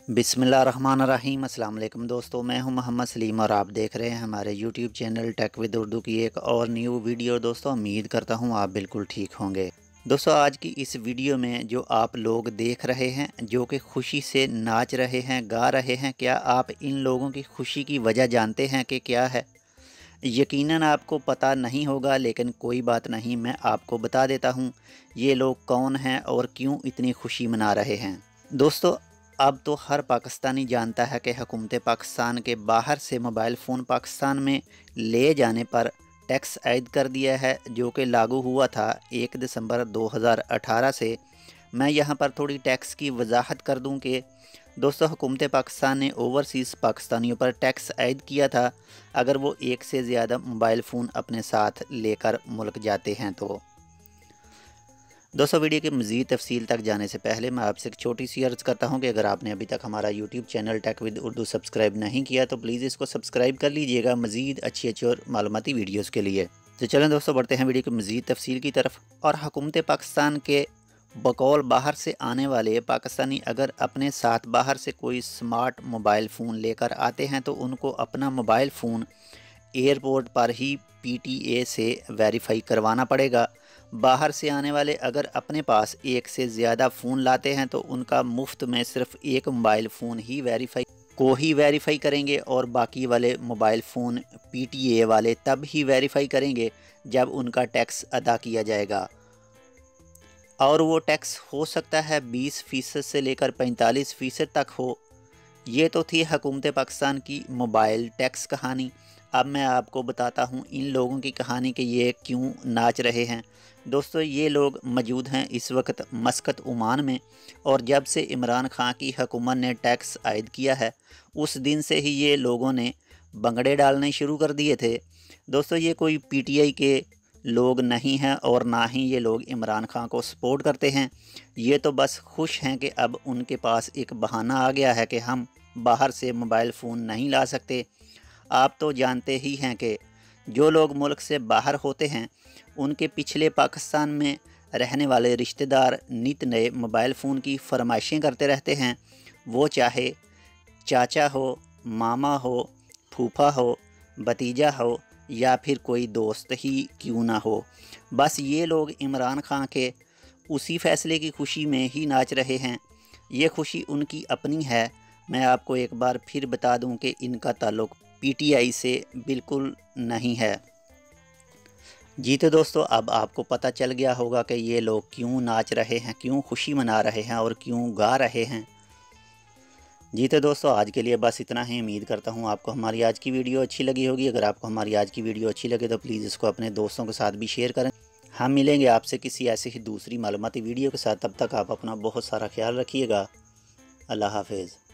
बिस्मिल्लाहिर्रहमानिर्रहीम। अस्सलाम वालेकुम दोस्तों, मैं हूं मोहम्मद सलीम और आप देख रहे हैं हमारे YouTube channel Tech With Urdu की एक और न्यू वीडियो। दोस्तों उम्मीद करता हूं आप बिल्कुल ठीक होंगे। दोस्तों आज की इस वीडियो में जो आप लोग देख रहे हैं जो कि खुशी से नाच रहे हैं, गा रहे हैं, क्या आप इन लोगों की खुशी की वजह जानते हैं कि क्या है? यकीनन आपको पता नहीं होगा, लेकिन कोई बात नहीं, मैं आपको बता देता हूँ ये लोग कौन हैं और क्यों इतनी खुशी मना रहे हैं। दोस्तों अब तो हर पाकिस्तानी जानता है कि हुकूमत पाकिस्तान के बाहर से मोबाइल फ़ोन पाकिस्तान में ले जाने पर टैक्स आयद कर दिया है, जो कि लागू हुआ था 1 दिसंबर 2018 से। मैं यहाँ पर थोड़ी टैक्स की वजाहत कर दूँ कि दोस्तों हुकूमत पाकिस्तान ने ओवरसीज़ पाकिस्तानियों पर टैक्स आयद किया था अगर वो एक से ज़्यादा मोबाइल फ़ोन अपने साथ लेकर मुल्क जाते हैं। तो दोस्तों वीडियो की मज़ीद तफसील तक जाने से पहले मैं आपसे एक छोटी सी अर्ज़ करता हूं कि अगर आपने अभी तक हमारा YouTube channel Tech With Urdu subscribe नहीं किया तो प्लीज़ इसको सब्सक्राइब कर लीजिएगा मज़ीद अच्छी और मालूमाती वीडियोज़ के लिए। तो चलें दोस्तों बढ़ते हैं वीडियो की मज़ीद तफसील की तरफ। और हुकूमत पाकिस्तान के बकौल बाहर से आने वाले पाकिस्तानी अगर अपने साथ बाहर से कोई स्मार्ट मोबाइल फ़ोन लेकर आते हैं तो उनको अपना मोबाइल फ़ोन एयरपोर्ट पर ही PTA से वेरीफाई करवाना पड़ेगा। बाहर से आने वाले अगर अपने पास एक से ज़्यादा फ़ोन लाते हैं तो उनका मुफ्त में सिर्फ एक मोबाइल फ़ोन ही वेरीफाई करेंगे और बाकी वाले मोबाइल फ़ोन PTA वाले तब ही वेरीफाई करेंगे जब उनका टैक्स अदा किया जाएगा। और वो टैक्स हो सकता है 20% से लेकर 45% तक हो। ये तो थी हुकूमत पाकिस्तान की मोबाइल टैक्स कहानी। अब मैं आपको बताता हूँ इन लोगों की कहानी कि ये क्यों नाच रहे हैं। दोस्तों ये लोग मौजूद हैं इस वक्त मस्कत ओमान में, और जब से इमरान खान की हुकूमत ने टैक्स आयद किया है उस दिन से ही ये लोगों ने भंगड़े डालने शुरू कर दिए थे। दोस्तों ये कोई PTI के लोग नहीं हैं और ना ही ये लोग इमरान खान को सपोर्ट करते हैं। ये तो बस खुश हैं कि अब उनके पास एक बहाना आ गया है कि हम बाहर से मोबाइल फ़ोन नहीं ला सकते। आप तो जानते ही हैं कि जो लोग मुल्क से बाहर होते हैं उनके पिछले पाकिस्तान में रहने वाले रिश्तेदार नित नए मोबाइल फ़ोन की फरमाइशें करते रहते हैं। वो चाहे चाचा हो, मामा हो, फूफा हो, भतीजा हो या फिर कोई दोस्त ही क्यों ना हो, बस ये लोग इमरान खान के उसी फ़ैसले की खुशी में ही नाच रहे हैं। ये खुशी उनकी अपनी है। मैं आपको एक बार फिर बता दूं कि इनका ताल्लुक़ PTI से बिल्कुल नहीं है। जी तो दोस्तों अब आपको पता चल गया होगा कि ये लोग क्यों नाच रहे हैं, क्यों खुशी मना रहे हैं और क्यों गा रहे हैं। जी तो दोस्तों आज के लिए बस इतना ही। उम्मीद करता हूँ आपको हमारी आज की वीडियो अच्छी लगी होगी। अगर आपको हमारी आज की वीडियो अच्छी लगे तो प्लीज़ इसको अपने दोस्तों के साथ भी शेयर करें। हम मिलेंगे आपसे किसी ऐसी ही दूसरी मालूमाती वीडियो के साथ। तब तक आप अपना बहुत सारा ख्याल रखिएगा। अल्लाह हाफिज़।